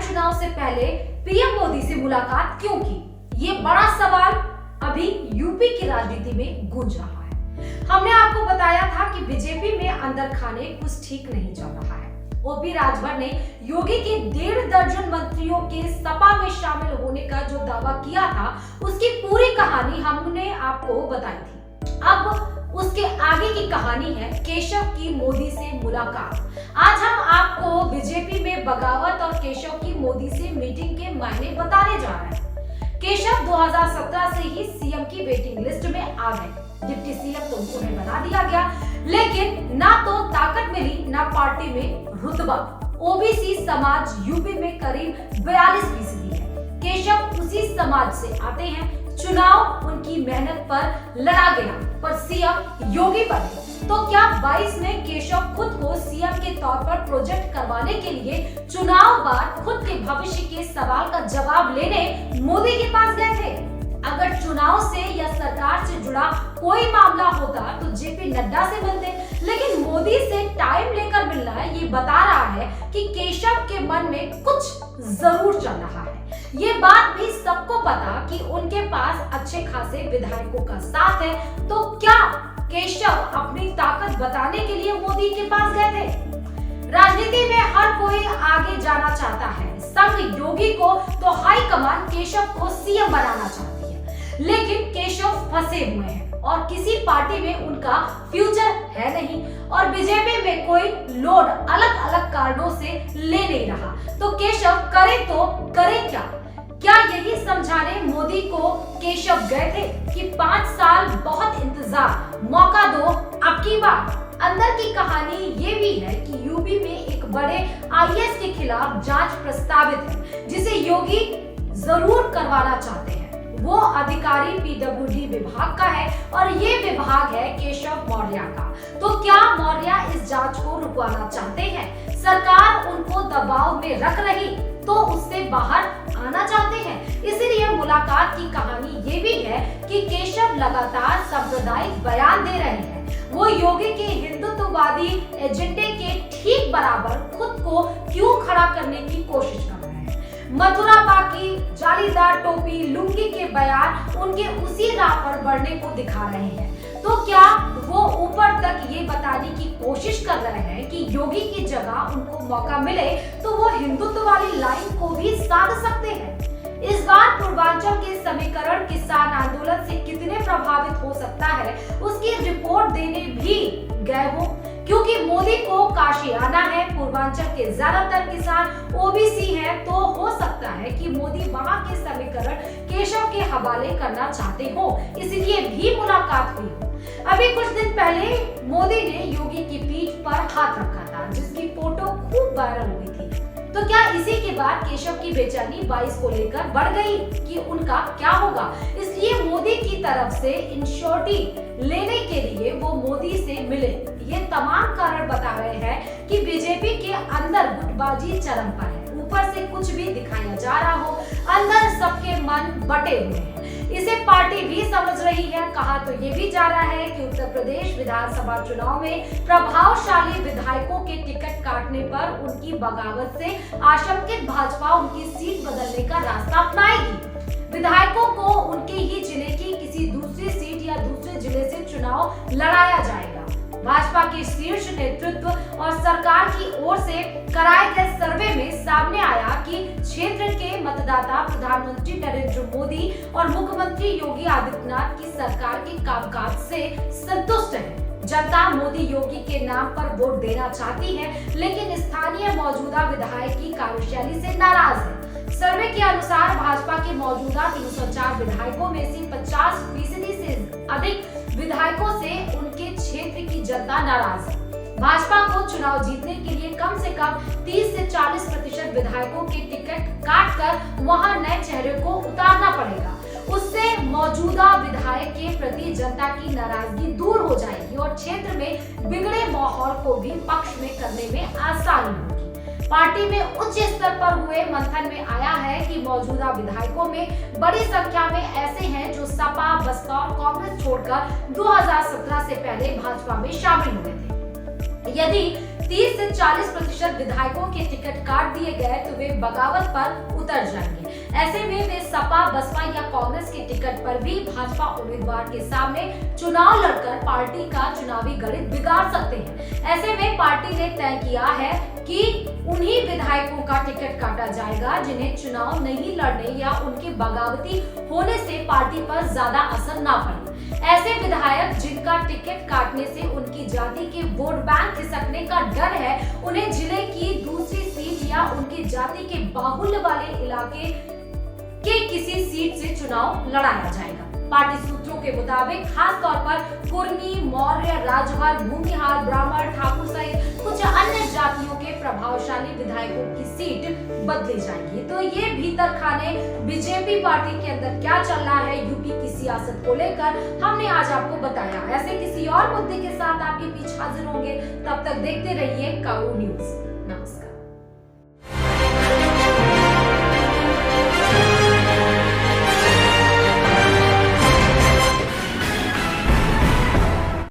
चुनाव से पहले पीएम मोदी से मुलाकात क्यों की? ये बड़ा सवाल अभी यूपी की राजनीति में गूंज रहा है। हमने आपको बताया था कि बीजेपी में अंदर खाने कुछ ठीक नहीं चल रहा है। ओपी राजभर ने योगी के 1.5 दर्जन मंत्रियों के सपा में शामिल होने का जो दावा किया था, उसकी पूरी कहानी हमने आपको बताई थी। अब उसके आगे की कहानी है केशव की मोदी से मुलाकात। आज हम आपको बीजेपी में बगावत और केशव की मोदी से मीटिंग के मायने बताने जा रहे हैं। केशव 2017 से ही सीएम की वेटिंग लिस्ट में आ गए। डिप्टी सीएम तो उन्हें बना दिया गया, लेकिन ना तो ताकत मिली ना पार्टी में रुतबा। ओबीसी समाज यूपी में करीब 42% है। केशव उसी समाज से आते हैं। चुनाव उनकी मेहनत पर लड़ा गया, पर सीएम योगी बने। तो क्या 22 में केशव खुद को सीएम के तौर पर प्रोजेक्ट करवाने के लिए चुनाव बाद खुद के भविष्य के सवाल का जवाब लेने मोदी के पास गए थे? अगर चुनाव से या सरकार से जुड़ा कोई मामला होता तो जेपी नड्डा से मिलते, लेकिन मोदी से टाइम लेकर मिलना ये बता रहा है कि केशव के मन में कुछ जरूर चल रहा है। ये बात भी सबको पता कि उनके पास अच्छे खासे विधायकों का साथ है। तो क्या केशव अपनी ताकत बताने के लिए मोदी के पास गए थे? राजनीति में हर कोई आगे जाना चाहता है। संग योगी को तो हाईकमान केशव को सीएम बनाना चाहती है, लेकिन केशव फंसे हुए हैं और किसी पार्टी में उनका फ्यूचर है नहीं और बीजेपी में कोई लोड अलग अलग कारणों से ले नहीं रहा। तो केशव करे तो करे क्या? क्या यही समझाने मोदी को केशव गए थे कि 5 साल बहुत इंतजार, मौका दो अब की बार? अंदर की कहानी ये भी है कि यूपी में एक बड़े आईएएस के खिलाफ जांच प्रस्तावित है, जिसे योगी जरूर करवाना चाहते हैं। वो अधिकारी पीडब्ल्यूडी विभाग का है और ये विभाग है केशव मौर्य का। तो क्या मौर्य इस जांच को रुकवाना चाहते हैं? सरकार उनको दबाव में रख रही तो उससे बाहर आना चाहते हैं। इसीलिए मुलाकात की कहानी ये भी है कि केशव लगातार सांप्रदायिक बयान दे रहे हैं। वो योगी के हिंदुत्ववादी एजेंडे के ठीक बराबर खुद को क्यों खड़ा करने की कोशिश कर रहे हैं? मथुरा बाकी, जालीदार टोपी, लुंगी के बयान उनके उसी राह पर बढ़ने को दिखा रहे हैं। तो क्या वो ऊपर तक ये बताने की कोशिश कर रहे हैं कि योगी की जगह उनको मौका मिले तो वो हिंदुत्व वाली लाइन को भी साध सकते हैं? इस बार पूर्वांचल के समीकरण किसान आंदोलन से कितने प्रभावित हो सकता है, उसकी रिपोर्ट देने भी गए हो, क्योंकि मोदी को काशी आना है। पूर्वांचल के ज्यादातर किसान ओबीसी हैं, तो हो सकता है कि मोदी वहां के समीकरण केशव के हवाले करना चाहते हो, इसलिए भी मुलाकात हुई हो। अभी कुछ दिन पहले मोदी ने योगी की पीठ पर हाथ रखा था, जिसकी फोटो खूब वायरल हुई थी। तो क्या इसी के बाद केशव की बेचैनी 22 को लेकर बढ़ गई कि उनका क्या होगा? इसलिए मोदी की तरफ से इंश्योरिटी लेने के लिए वो मोदी से मिले। ये तमाम कारण बता रहे हैं कि बीजेपी के अंदर गुटबाजी चरम पर है। ऊपर से कुछ भी दिखाया जा रहा हो, अंदर सबके मन बटे हुए हैं। इसे पार्टी भी समझ रही है। कहा तो ये भी जा रहा है कि उत्तर प्रदेश विधानसभा चुनाव में प्रभावशाली विधायकों के टिकट काटने पर उनकी बगावत से आशंकित भाजपा उनकी सीट बदलने का रास्ता अपनाएगी। विधायकों को उनके ही जिले की किसी दूसरी सीट या दूसरे जिले से चुनाव लड़ाया जाएगा। भाजपा के शीर्ष नेतृत्व और सरकार की ओर से कराए गए सर्वे में सामने आया कि क्षेत्र के मतदाता प्रधानमंत्री नरेंद्र मोदी और मुख्यमंत्री योगी आदित्यनाथ की सरकार के कामकाज से संतुष्ट है। जनता मोदी योगी के नाम पर वोट देना चाहती है, लेकिन स्थानीय मौजूदा विधायक की कार्यशैली से नाराज है। सर्वे के अनुसार भाजपा के मौजूदा 304 विधायकों में से 50% से अधिक विधायकों से उनके क्षेत्र की जनता नाराज है। भाजपा को चुनाव जीतने के लिए कम से कम 30 से 40% विधायकों के टिकट काटकर वहां नए चेहरे को उतारना पड़ेगा। उससे मौजूदा विधायक के प्रति जनता की नाराजगी दूर हो जाएगी और क्षेत्र में बिगड़े माहौल को भी पक्ष में करने में आसानी होगी। पार्टी में उच्च स्तर पर हुए मंथन में आया है कि मौजूदा विधायकों में बड़ी संख्या में ऐसे हैं जो सपा, बसपा और कांग्रेस छोड़कर 2017 से पहले भाजपा में शामिल हुए थे। यदि 30 से 40% विधायकों के टिकट काट दिए गए तो वे बगावत पर उतर जाएंगे। ऐसे में वे सपा, बसपा या कांग्रेस के टिकट पर भी भाजपा उम्मीदवार के सामने चुनाव लड़कर पार्टी का चुनावी गणित बिगाड़ सकते हैं। ऐसे में पार्टी ने तय किया है कि उन्हीं विधायकों का टिकट काटा जाएगा जिन्हें चुनाव नहीं लड़ने या उनके बगावती होने से पार्टी पर ज्यादा असर ना पड़े। ऐसे विधायक जिनका टिकट काटने से उनकी जाति के वोट बैंक खिसकने का डर है, उन्हें जिले की दूसरी सीट या उनकी जाति के बाहुल्य वाले इलाके के किसी सीट से चुनाव लड़ाया जाएगा। पार्टी सूत्रों के मुताबिक खास तौर पर कुर्मी, मौर्य, राजभर, भूमिहार, ब्राह्मण, ठाकुर सहित कुछ अन्य जातियों के प्रभावशाली विधायकों की सीट बदली जाएगी। तो ये भीतर खाने बीजेपी पार्टी के अंदर क्या चल रहा है यूपी की सियासत को लेकर हमने आज आपको बताया। ऐसे किसी और मुद्दे के साथ आपके बीच हाजिर होंगे, तब तक देखते रहिए काऊ न्यूज।